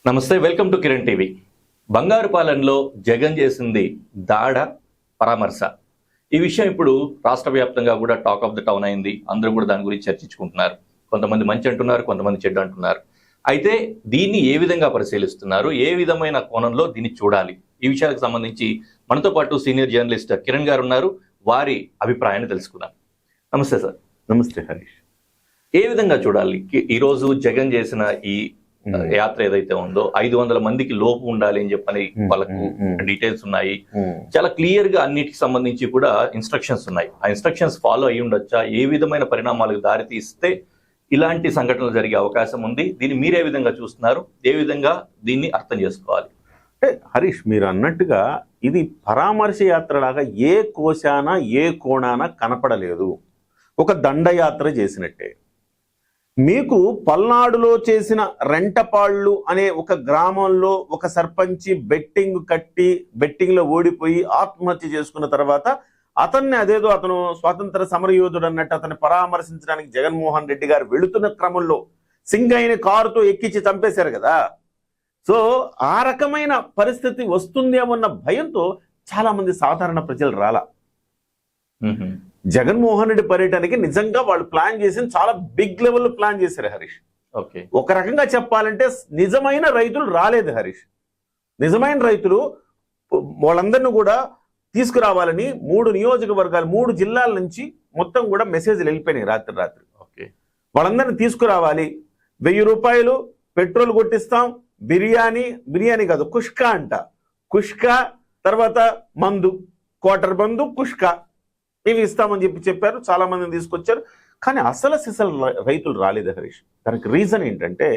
నమస్తే, welcome to Kiran TV. బంగారుపాలెంలో జగన్ చేసింది దాడ పరామర్శ. ఈ విషయం ఇప్పుడు రాష్ట్ర వ్యాప్తంగా కూడా టాక్ ఆఫ్ ద టౌన్ అయింది. అందరూ కూడా దాని గురించి చర్చించుకుంటున్నారు. కొంతమంది మంచి అంటున్నారు, కొంతమంది చెడ్డ అంటున్నారు. అయితే దీన్ని ఏ విధంగా పరిశీలిస్తున్నారు, ఏ విధమైన కోణంలో దీన్ని చూడాలి, ఈ విషయాలకు సంబంధించి మనతో పాటు సీనియర్ జర్నలిస్ట్ కిరణ్ గారు ఉన్నారు. వారి అభిప్రాయాన్ని తెలుసుకుందాం. నమస్తే సార్. నమస్తే హరీష్. ఏ విధంగా చూడాలి ఈరోజు జగన్ చేసిన ఈ యాత్ర ఏదైతే ఉందో 500 మందికి లోపు ఉండాలి అని చెప్పని వాళ్ళకు డీటెయిల్స్ ఉన్నాయి. చాలా క్లియర్ గా అన్నిటికి సంబంధించి కూడా ఇన్స్ట్రక్షన్స్ ఉన్నాయి. ఆ ఇన్స్ట్రక్షన్స్ ఫాలో అయ్యి ఉండొచ్చా? ఏ విధమైన పరిణామాలకు దారి తీస్తే ఇలాంటి సంఘటనలు జరిగే అవకాశం ఉంది? దీన్ని మీరే విధంగా చూస్తున్నారు? ఏ విధంగా దీన్ని అర్థం చేసుకోవాలి? అంటే హరీష్, మీరు అన్నట్టుగా ఇది పరామర్శ యాత్రలాగా ఏ కోశాన ఏ కోణాన కనపడలేదు. ఒక దండయాత్ర చేసినట్టే. మీకు పల్నాడులో చేసిన రెంటపాళ్ళు అనే ఒక గ్రామంలో ఒక సర్పంచి బెట్టింగ్లో ఓడిపోయి ఆత్మహత్య చేసుకున్న తర్వాత అతన్ని అతను స్వాతంత్ర సమరయోధుడు అన్నట్టు అతన్ని పరామర్శించడానికి జగన్మోహన్ రెడ్డి గారు వెళుతున్న క్రమంలో సింగైన కారుతో ఎక్కించి చంపేశారు కదా. సో ఆ రకమైన పరిస్థితి వస్తుందేమన్న భయంతో చాలా మంది సాధారణ ప్రజలు రాలా. జగన్మోహన్ రెడ్డి పర్యటనకి నిజంగా వాళ్ళు ప్లాన్ చేసి చాలా బిగ్ లెవెల్లో ప్లాన్ చేశారు హరీష్. ఓకే, ఒక రకంగా చెప్పాలంటే నిజమైన రైతులు రాలేదు హరీష్. నిజమైన రైతులు వాళ్ళందరినీ కూడా తీసుకురావాలని 3 నియోజకవర్గాలు 3 జిల్లాల నుంచి మొత్తం కూడా మెసేజ్లు వెళ్ళిపోయినాయి రాత్రి. ఓకే, వాళ్ళందరినీ తీసుకురావాలి. 1000 రూపాయలు పెట్రోల్ కొట్టిస్తాం, బిర్యానీ కాదు కుష్కా అంట, కుష్కా తర్వాత మందు, క్వార్టర్ మందు, కుష్కా ఇవి ఇస్తామని చెప్పారు. చాలా మందిని తీసుకొచ్చారు. కానీ అసలు రైతులు రాలేదు హరీష్. దానికి రీజన్ ఏంటంటే,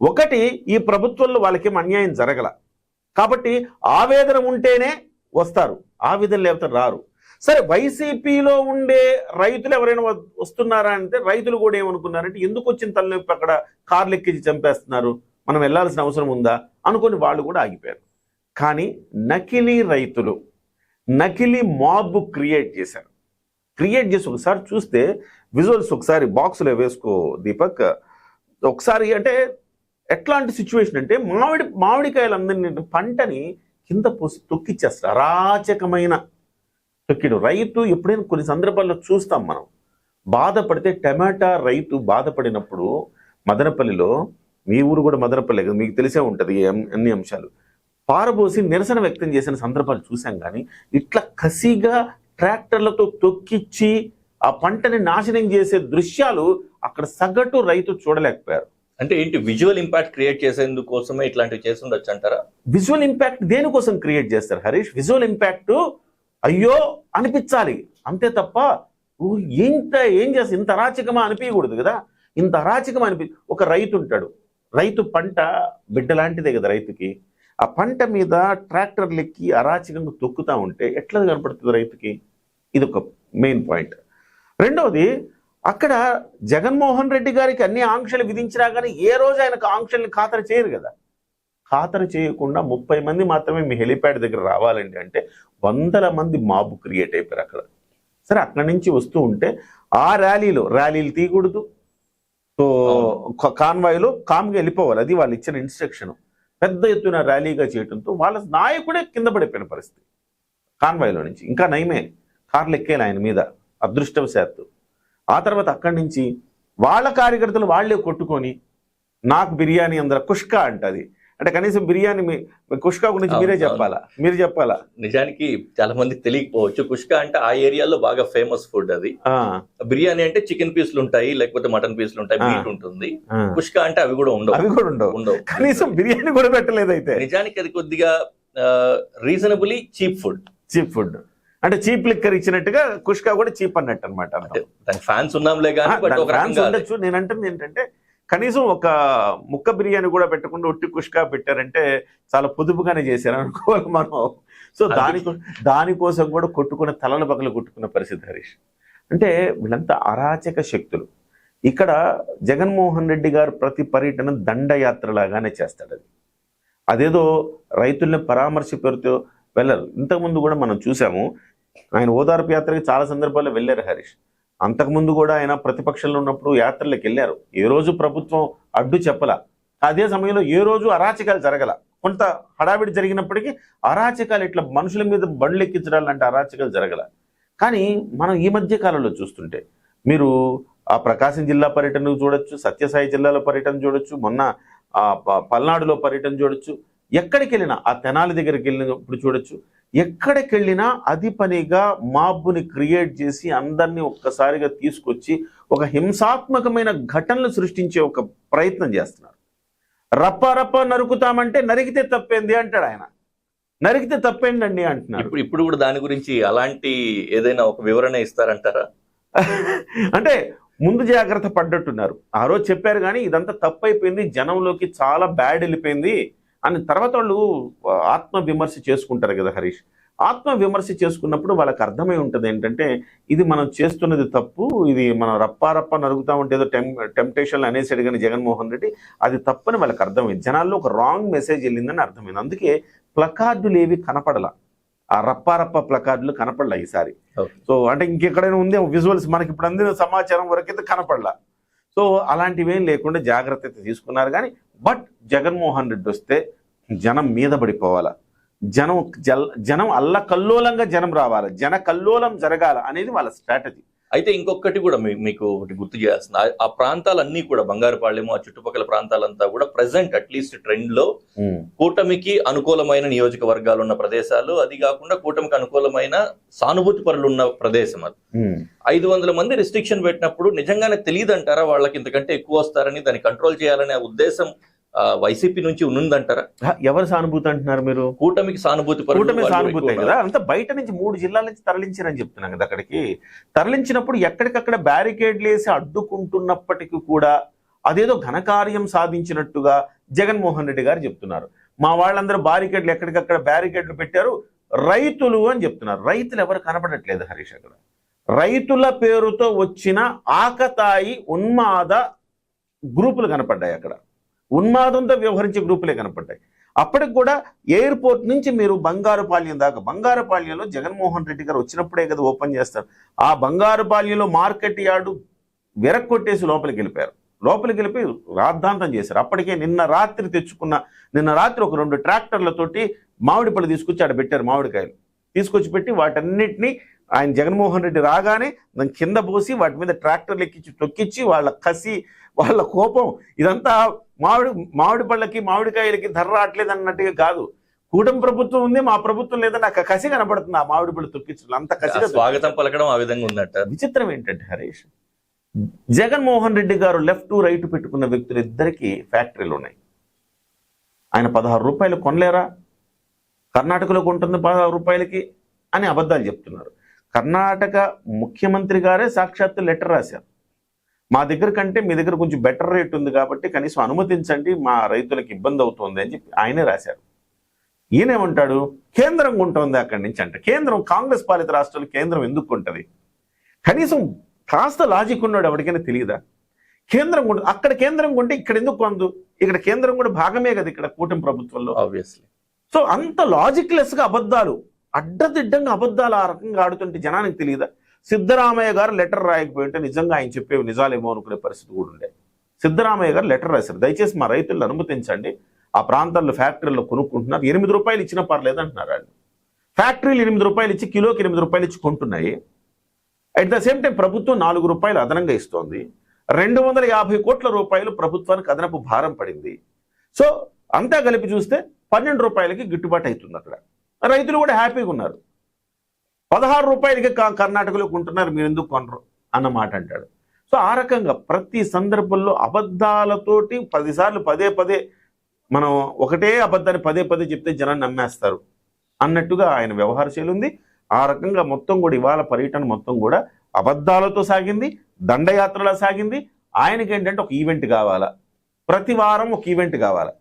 ఒకటి, ఈ ప్రభుత్వంలో వాళ్ళకేం అన్యాయం జరగల కాబట్టి ఆవేదన ఉంటేనే వస్తారు, ఆవేదన లేకపోతే రారు. సరే, వైసీపీలో ఉండే రైతులు ఎవరైనా వస్తున్నారా అంటే రైతులు కూడా ఏమనుకున్నారంటే, ఎందుకు వచ్చిన తలనొప్పి అక్కడ కార్లు ఎక్కించి చంపేస్తున్నారు, మనం వెళ్లాల్సిన అవసరం ఉందా అనుకుని వాళ్ళు కూడా ఆగిపోయారు. కానీ నకిలీ రైతులు నకిలీ మాబ్ క్రియేట్ చేసి ఒకసారి చూస్తే విజువల్స్ ఒకసారి బాక్స్లో వేసుకో దీపక్. ఒకసారి అంటే ఎట్లాంటి సిచ్యువేషన్ అంటే, మామిడికాయలందరినీ పంటని కింద పోసి తొక్కిచ్చేస్తారు. అరాచకమైన తొక్కిడు. రైతు ఎప్పుడైనా కొన్ని సందర్భాల్లో చూస్తాం మనం. బాధపడితే టమాటా రైతు బాధపడినప్పుడు మదనపల్లిలో, మీ ఊరు కూడా మదనపల్లి కదా, మీకు తెలిసే ఉంటుంది అన్ని అంశాలు, పారబోసి నిరసన వ్యక్తం చేసిన సందర్భాలు చూసాం. కానీ ఇట్లా కసిగా ట్రాక్టర్లతో తొక్కిచ్చి ఆ పంటని నాశనం చేసే దృశ్యాలు అక్కడ సగటు రైతు చూడలేకపోయారు. అంటే ఏంటి, విజువల్ ఇంపాక్ట్ క్రియేట్ చేసేందుకు కోసమే ఇట్లాంటివి చేసి ఉండొచ్చు అంటారా? విజువల్ ఇంపాక్ట్ దేనికోసం క్రియేట్ చేస్తారు హరీష్? విజువల్ ఇంపాక్ట్ అయ్యో అనిపించాలి అంతే తప్ప ఏం చేస్తారు, ఇంత అరాచకమా అనిపించకూడదు కదా. ఇంత అరాచకమా ఒక రైతు ఉంటాడు, రైతు పంట బిడ్డ లాంటిదే కదా రైతుకి. ఆ పంట మీద ట్రాక్టర్లు ఎక్కి అరాచకంగా తొక్కుతా ఉంటే ఎట్లా కనపడుతుంది రైతుకి? ఇది ఒక మెయిన్ పాయింట్. రెండవది, అక్కడ జగన్మోహన్ రెడ్డి గారికి అన్ని ఆంక్షలు విధించినా కానీ ఏ రోజు ఆయనకు ఆంక్షల్ని ఖాతరు చేయరు కదా. ఖాతరు చేయకుండా 30 మంది మాత్రమే మీ హెలిప్యాడ్ దగ్గర రావాలండి అంటే 100 మంది మాబ్ క్రియేట్ అయిపోయారు అక్కడ. సరే, అక్కడి నుంచి వస్తూ ఉంటే ఆ ర్యాలీలు తీయకూడదు. సో కాన్వాయ్లో కామ్గా వెళ్ళిపోవాలి, అది వాళ్ళు ఇచ్చిన ఇన్స్ట్రక్షన్. పెద్ద ఎత్తున ర్యాలీగా చేయడంతో వాళ్ళ నాయకుడే కింద పడిపోయిన పరిస్థితి కాన్వాయ్లో నుంచి. ఇంకా నయమే, కార్లు ఎక్కేలా ఆయన మీద అదృష్టవశాత్తు. ఆ తర్వాత అక్కడి నుంచి వాళ్ళ కార్యకర్తలు వాళ్లే కొట్టుకొని, నాకు బిర్యానీ అందరూ కుష్కా అంటది అంటే, కనీసం బిర్యానీ కుష్కా గురించి మీరు చెప్పాలా? నిజానికి చాలా మందికి తెలియకపోవచ్చు. కుష్కా అంటే ఆ ఏరియాలో బాగా ఫేమస్ ఫుడ్ అది. బిర్యానీ అంటే చికెన్ పీసులు ఉంటాయి, లేకపోతే మటన్ పీసులు ఉంటాయి, మీట్ ఉంటుంది. కుష్కా అంటే అవి కూడా ఉండవు. కనీసం బిర్యానీ కూడా పెట్టలేదు. అయితే నిజానికి అది కొద్దిగా రీజనబుల్లీ చీప్ ఫుడ్ అంటే చీప్ లిక్కర్ ఇచ్చినట్టుగా కుష్కా కూడా చీప్ అన్నట్టు అనమాట. దాని ఫ్యాన్స్ ఉన్నాంలే కానీ నేనంటుంది ఏంటంటే, కనీసం ఒక ముక్క బిర్యానీ కూడా పెట్టకుండా ఒట్టి కుష్కా పెట్టారంటే చాలా పొదుపుగానే చేశారు అనుకోవాలి మనం. సో దానికోసం కూడా కొట్టుకున్న తలల పగలు కొట్టుకున్న పరిస్థితి హరీష్. అంటే వీళ్ళంతా అరాచక శక్తులు. ఇక్కడ జగన్మోహన్ రెడ్డి గారు ప్రతి పర్యటన దండయాత్రలాగానే చేస్తాడు. అదేదో రైతుల్ని పరామర్శ పేరుతో వెళ్ళరు. ఇంతకుముందు కూడా మనం చూసాము, ఆయన ఓదార్పు యాత్రకి చాలా సందర్భాల్లో వెళ్ళారు హరీష్. అంతకుముందు కూడా ఆయన ప్రతిపక్షంలో ఉన్నప్పుడు యాత్రలకు వెళ్ళారు. ఏ రోజు ప్రభుత్వం అడ్డు చెప్పలా. అదే సమయంలో ఏ రోజు అరాచకాలు జరగల. కొంత హడావిడి జరిగినప్పటికీ అరాచకాలు ఇట్లా మనుషుల మీద బండ్లు ఎక్కించడాలు అంటే అరాచకాలు జరగల. కానీ మనం ఈ మధ్య కాలంలో చూస్తుంటే మీరు ఆ ప్రకాశం జిల్లా పర్యటన చూడొచ్చు, సత్యసాయి జిల్లాలో పర్యటన చూడొచ్చు, మొన్న పల్నాడులో పర్యటన చూడొచ్చు, ఎక్కడికి వెళ్ళినా ఆ తెనాలి దగ్గరికి వెళ్ళినప్పుడు చూడొచ్చు, ఎక్కడికి వెళ్ళినా అది పనిగా మాబ్బుని క్రియేట్ చేసి అందరినీ ఒక్కసారిగా తీసుకొచ్చి ఒక హింసాత్మకమైన ఘటనలు సృష్టించే ఒక ప్రయత్నం చేస్తున్నారు. రప్ప నరుకుతామంటే నరికితే తప్పేంది అంటాడు ఆయన. నరికితే తప్పేందండి అంటున్నారు. ఇప్పుడు కూడా దాని గురించి అలాంటి ఏదైనా ఒక వివరణ ఇస్తారంటారా? అంటే ముందు జాగ్రత్త పడ్డట్టున్నారు. ఆ రోజు చెప్పారు కానీ ఇదంతా తప్పైపోయింది, జనంలోకి చాలా బ్యాడ్ వెళ్ళిపోయింది అని తర్వాత వాళ్ళు ఆత్మవిమర్శ చేసుకుంటారు కదా హరీష్. ఆత్మవిమర్శ చేసుకున్నప్పుడు వాళ్ళకి అర్థమై ఉంటుంది ఏంటంటే ఇది మనం చేస్తున్నది తప్పు, ఇది మనం రప్ప నరుగుతామంటే ఏదో టెంప్టేషన్లు అనేసాడు కానీ జగన్మోహన్ రెడ్డి, అది తప్పని వాళ్ళకి అర్థమైంది. జనాల్లో ఒక రాంగ్ మెసేజ్ వెళ్ళిందని అర్థమైంది. అందుకే ప్లకార్డులు ఏవి కనపడలా, ఆ రప్ప ప్లకార్డులు కనపడలా ఈసారి. సో అంటే ఇంకెక్కడైనా ఉంది విజువల్స్ మనకి ఇప్పుడు అందిన సమాచారం వరకైతే కనపడలా. సో అలాంటివేం లేకుండా జాగ్రత్త అయితే తీసుకున్నారు. కానీ బట్ జగన్మోహన్ రెడ్డి వస్తే జనం మీద పడిపోవాలా, జనం అల్లకల్లోలంగా జనం రావాలి, జన కల్లోలం జరగాల అనేది వాళ్ళ స్ట్రాటజీ. అయితే ఇంకొకటి కూడా మీకు ఒకటి గుర్తు చేస్తున్నా, ఆ ప్రాంతాలన్నీ కూడా బంగారుపాళ్యము ఆ చుట్టుపక్కల ప్రాంతాలంతా కూడా ప్రెసెంట్ అట్లీస్ట్ ట్రెండ్ లో కూటమికి అనుకూలమైన నియోజకవర్గాలు ఉన్న ప్రదేశాలు, అది కాకుండా కూటమికి అనుకూలమైన సానుభూతి పరులు ఉన్న ప్రదేశం. అది 500 మంది రిస్ట్రిక్షన్ పెట్టినప్పుడు నిజంగానే తెలియదంటారా వాళ్ళకి ఇంతకంటే ఎక్కువ వస్తారని, దాన్ని కంట్రోల్ చేయాలనే ఉద్దేశం వైసీపీ నుంచి ఉన్నదంటారా? ఎవరు సానుభూతి అంటున్నారు మీరు? కూటమికి సానుభూతి, కూటమి సానుభూతి కదా. అంతా బయట నుంచి 3 జిల్లాల నుంచి తరలించారని చెప్తున్నాం కదా. అక్కడికి తరలించినప్పుడు ఎక్కడికక్కడ బ్యారికేడ్లు వేసి అడ్డుకుంటున్నప్పటికీ కూడా అదేదో ఘనకార్యం సాధించినట్టుగా జగన్మోహన్ రెడ్డి గారు చెప్తున్నారు. మా వాళ్ళందరూ బ్యారికేడ్లు ఎక్కడికక్కడ బ్యారికేడ్లు పెట్టారు, రైతులు అని చెప్తున్నారు. రైతులు ఎవరు కనపడట్లేదు హరీష్. అక్కడ రైతుల పేరుతో వచ్చిన ఆకతాయి ఉన్మాద గ్రూపులు కనపడ్డాయి. అక్కడ ఉన్మాదంతో వ్యవహరించే గ్రూపులే కనపడ్డాయి. అప్పటికి కూడా ఎయిర్పోర్ట్ నుంచి మీరు బంగారుపాళ్యం దాకా, బంగారుపాళ్యంలో జగన్మోహన్ రెడ్డి గారు వచ్చినప్పుడే కదా ఓపెన్ చేస్తారు. ఆ బంగారుపాళ్యంలో మార్కెట్ యార్డు విరక్కొట్టేసి లోపలికి వెళ్ళిపోయారు. లోపలికి వెళ్ళిపోయి రాద్ధాంతం చేశారు. అప్పటికే నిన్న రాత్రి ఒక 2 ట్రాక్టర్లతోటి మామిడి పళ్ళు తీసుకొచ్చి ఆడ పెట్టారు. మామిడికాయలు తీసుకొచ్చి పెట్టి వాటన్నిటిని ఆయన జగన్మోహన్ రెడ్డి రాగానే దాని కింద పోసి వాటి మీద ట్రాక్టర్లు ఎక్కించి తొక్కించి వాళ్ళ కసి, వాళ్ళ కోపం, ఇదంతా మామిడి పళ్ళకి మామిడికాయలకి ధర రావట్లేదు అన్నట్టుగా కాదు. కూటమి ప్రభుత్వం ఉంది, మా ప్రభుత్వం లేదని నాకు కసి కనబడుతుంది. ఆ మామిడి పళ్ళు తొక్కించడం అంత కసిగా స్వాగతం పలకడం ఆ విధంగా ఉందట. విచిత్రం ఏంటంటే హరీష్, జగన్మోహన్ రెడ్డి గారు లెఫ్ట్ రైట్ పెట్టుకున్న వ్యక్తులు ఇద్దరికి ఫ్యాక్టరీలు ఉన్నాయి. ఆయన 16 రూపాయలు కొనలేరా, కర్ణాటకలో కొంటుంది 16 రూపాయలకి అని అబద్ధాలు చెప్తున్నారు. కర్ణాటక ముఖ్యమంత్రి గారే సాక్షాత్తు లెటర్ రాశారు, మా దగ్గర కంటే మీ దగ్గర కొంచెం బెటర్ రేట్ ఉంది కాబట్టి కనీసం అనుమతించండి, మా రైతులకు ఇబ్బంది అవుతుంది అని చెప్పి ఆయనే రాశారు. ఈయనేమంటాడు, కేంద్రం కొంటుంది అక్కడి నుంచి అంటే. కేంద్రం కాంగ్రెస్ పాలిత రాష్ట్రాలు కేంద్రం ఎందుకు కొంటది? కనీసం కాస్త లాజిక్ ఉన్నాడు ఎవరికైనా తెలియదా? కేంద్రం కొంటుంది, అక్కడ కేంద్రం కొంటే ఇక్కడ ఎందుకు కొందు? ఇక్కడ కేంద్రం కూడా భాగమే కదా ఇక్కడ కూటమి ప్రభుత్వంలో. ఆబ్వియస్లీ. సో అంత లాజిక్లెస్ గా అబద్ధాలు, అడ్డదిడ్డంగా అబద్ధాలు ఆ రకంగా ఆడుతుంటే జనానికి తెలియదా? సిద్ధరామయ్య గారు లెటర్ రాయకపోయింటే నిజంగా ఆయన చెప్పేవి నిజాలేమో అనుకునే పరిస్థితి కూడా ఉండే. సిద్ధరామయ్య గారు లెటర్ రాశారు, దయచేసి మా రైతులను అనుమతించండి, ఆ ప్రాంతాల్లో ఫ్యాక్టరీలో కొనుక్కుంటున్నారు, 8 రూపాయలు ఇచ్చినా పర్లేదు అంటున్నారు వాళ్ళు. ఫ్యాక్టరీలు 8 రూపాయలు ఇచ్చి కిలోకి 8 రూపాయలు ఇచ్చి కొంటున్నాయి. అట్ ద సేమ్ టైం ప్రభుత్వం 4 రూపాయలు అదనంగా ఇస్తోంది. 250 కోట్ల రూపాయలు ప్రభుత్వానికి అదనపు భారం పడింది. సో అంతా కలిపి చూస్తే 12 రూపాయలకి గిట్టుబాటు అవుతుంది. అక్కడ రైతులు కూడా హ్యాపీగా ఉన్నారు. 16 రూపాయలకి కర్ణాటకలో కొంటున్నారు, మీరు ఎందుకు కొనరు అన్నమాట అంటాడు. సో ఆ రకంగా ప్రతి సందర్భంలో అబద్ధాలతోటి 10 సార్లు పదే మనం ఒకటే అబద్ధాన్ని పదే చెప్తే జనాన్ని నమ్మేస్తారు అన్నట్టుగా ఆయన వ్యవహార శైలి ఉంది. ఆ రకంగా మొత్తం కూడా ఇవాళ పర్యటన మొత్తం కూడా అబద్ధాలతో సాగింది, దండయాత్రలా సాగింది. ఆయనకి ఏంటంటే ఒక ఈవెంట్ కావాలా, ప్రతి వారం ఒక ఈవెంట్ కావాలా.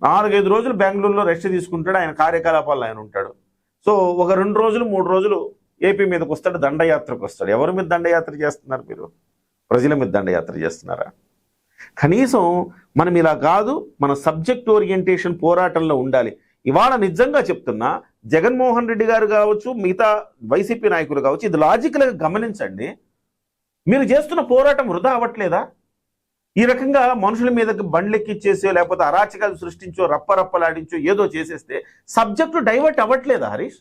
4-5 రోజులు బెంగళూరులో రెస్ట్ తీసుకుంటాడు, ఆయన కార్యకలాపాలు ఆయన ఉంటాడు. సో ఒక 2 రోజులు 3 రోజులు ఏపీ మీదకి వస్తాడు, దండయాత్రకు వస్తాడు. ఎవరి మీద దండయాత్ర చేస్తున్నారు మీరు? ప్రజల మీద దండయాత్ర చేస్తున్నారా? కనీసం మనం ఇలా కాదు, మన సబ్జెక్ట్ ఓరియంటేషన్ పోరాటంలో ఉండాలి. ఇవాళ నిజంగా చెప్తున్నా, జగన్మోహన్ రెడ్డి గారు కావచ్చు, మిగతా వైసీపీ నాయకులు కావచ్చు, ఇది లాజికల్గా గమనించండి. మీరు చేస్తున్న పోరాటం వృధా అవ్వట్లేదా? ఈ రకంగా మనుషుల మీదకి బండ్లెక్కిచ్చేసో లేకపోతే అరాచకాలు సృష్టించో రప్పరప్పలాడించో ఏదో చేసేస్తే సబ్జెక్టు డైవర్ట్ అవ్వట్లేదా హరీష్?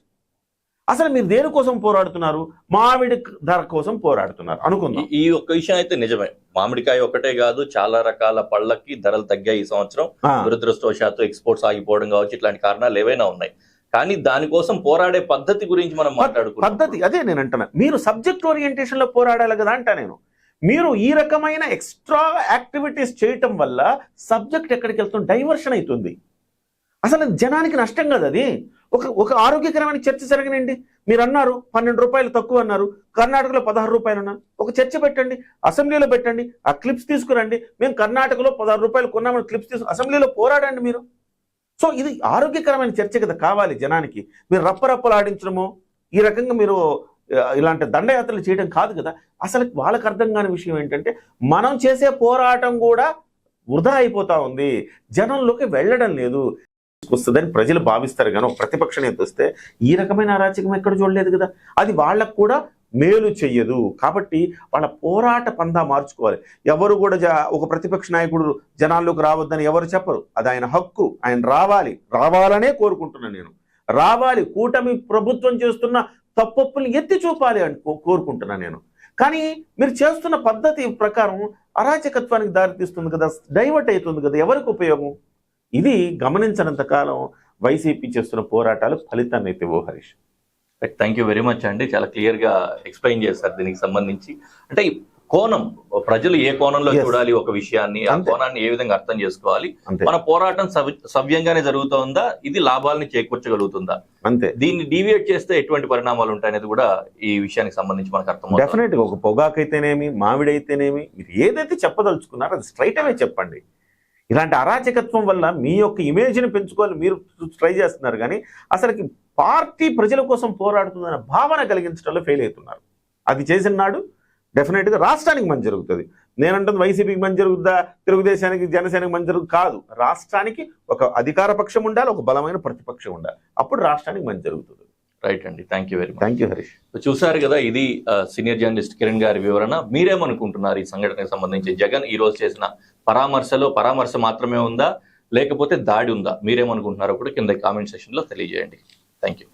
అసలు మీరు దేనికోసం పోరాడుతున్నారు? మామిడి ధర కోసం పోరాడుతున్నారు అనుకుందాం. ఈ ఒక్క విషయం అయితే నిజమే. మామిడికాయ ఒకటే కాదు, చాలా రకాల పళ్ళకి ధరలు తగ్గాయి ఈ సంవత్సరం. దురదృష్టవశాత్తు ఎక్స్పోర్ట్స్ ఆగిపోవడం కావచ్చు, ఇట్లాంటి కారణాలు ఏవైనా ఉన్నాయి. కానీ దానికోసం పోరాడే పద్ధతి గురించి మనం మాట్లాడుకుంటాం. పద్ధతి అదే నేను అంటున్నా. మీరు సబ్జెక్ట్ ఓరియంటేషన్ లో పోరాడాలి కదా అంటా నేను. మీరు ఈ రకమైన ఎక్స్ట్రా యాక్టివిటీస్ చేయటం వల్ల సబ్జెక్ట్ ఎక్కడికి వెళ్తుంది, డైవర్షన్ అవుతుంది. అసలు జనానికి నష్టం కదా అది. ఒక ఆరోగ్యకరమైన చర్చ జరగనండి. మీరు అన్నారు 12 రూపాయలు తక్కువ అన్నారు, కర్ణాటకలో 16 రూపాయలు అన్నారు. ఒక చర్చ పెట్టండి, అసెంబ్లీలో పెట్టండి, ఆ క్లిప్స్ తీసుకురండి. మేము కర్ణాటకలో 16 రూపాయలు కొన్నామని క్లిప్స్ తీసుకు అసెంబ్లీలో పోరాడండి మీరు. సో ఇది ఆరోగ్యకరమైన చర్చ కదా కావాలి జనానికి. మీరు రప్పరప్పలాడించడము, ఈ రకంగా మీరు ఇలాంటి దండయాత్రలు చేయడం కాదు కదా. అసలు వాళ్ళకి అర్థం కాని విషయం ఏంటంటే మనం చేసే పోరాటం కూడా వృధా అయిపోతా ఉంది, జనంలోకి వెళ్ళడం లేదు. వస్తుందని ప్రజలు భావిస్తారు. కానీ ఒక ప్రతిపక్ష నేత వస్తే ఈ రకమైన అరాచకం ఎక్కడ చూడలేదు కదా. అది వాళ్ళకు కూడా మేలు చెయ్యదు. కాబట్టి వాళ్ళ పోరాట పందా మార్చుకోవాలి. ఎవరు కూడా ఒక ప్రతిపక్ష నాయకుడు జనాల్లోకి రావద్దని ఎవరు చెప్పరు. అది ఆయన హక్కు. ఆయన రావాలనే కోరుకుంటున్నాను నేను. రావాలి, కూటమి ప్రభుత్వం చేస్తున్న తప్పుల్ని ఎత్తి చూపాలి అని కోరుకుంటున్నాను నేను. కానీ మీరు చేస్తున్న పద్ధతి ప్రకారం అరాచకత్వానికి దారితీస్తుంది కదా, డైవర్ట్ అవుతుంది కదా. ఎవరికి ఉపయోగం? ఇది గమనించినంత కాలం వైసీపీ చేస్తున్న పోరాటాలు ఫలితాన్ని అయితే ఓ Harish. Thank you very much అండి. చాలా క్లియర్ గా ఎక్స్ప్లెయిన్ చేశారు దీనికి సంబంధించి. అంటే ఈ కోణం, ప్రజలు ఏ కోణంలో చూడాలి ఒక విషయాన్ని, ఆ కోణాన్ని ఏ విధంగా అర్థం చేసుకోవాలి, మన పోరాటం సవ్యంగానే జరుగుతుందా, ఇది లాభాలని చేకూర్చగలుగుతుందా, అంతే. దీన్ని డీవియేట్ చేస్తే ఎటువంటి పరిణామాలు ఉంటాయనేది కూడా ఈ విషయానికి సంబంధించి మనకు అర్థం. డెఫినెట్ గా ఒక పొగాకు అయితేనేమి, మామిడి అయితేనేమి, మీరు ఏదైతే చెప్పదలుచుకున్నారో అది స్ట్రైట్ అవే చెప్పండి. ఇలాంటి అరాచకత్వం వల్ల మీ యొక్క ఇమేజ్ని పెంచుకోవాలి మీరు ట్రై చేస్తున్నారు. కానీ అసలుకి పార్టీ ప్రజల కోసం పోరాడుతుందన్న భావన కలిగించడంలో ఫెయిల్ అవుతున్నారు. అది చేసిన నాడు డెఫినెట్గా రాష్ట్రానికి మంచి జరుగుతుంది. నేనంటుంది వైసీపీకి మంచి జరుగుతుందా, తెలుగుదేశానికి జనసేనకి మంచి జరుగుతుంది కాదు. రాష్ట్రానికి ఒక అధికార పక్షం ఉండాలి, ఒక బలమైన ప్రతిపక్షం ఉండాలి. అప్పుడు రాష్ట్రానికి మంచి జరుగుతుంది. రైట్ అండి. Thank you very much. Thank you Harish. చూసారు కదా, ఇది సీనియర్ జర్నలిస్ట్ కిరణ్ గారి వివరణ. మీరేమనుకుంటున్నారు ఈ సంఘటనకు సంబంధించి? జగన్ ఈ రోజు చేసిన పరామర్శ మాత్రమే ఉందా, లేకపోతే దాడి ఉందా? మీరేమనుకుంటున్నారో కూడా కింద కామెంట్ సెక్షన్ లో తెలియజేయండి. Thank you.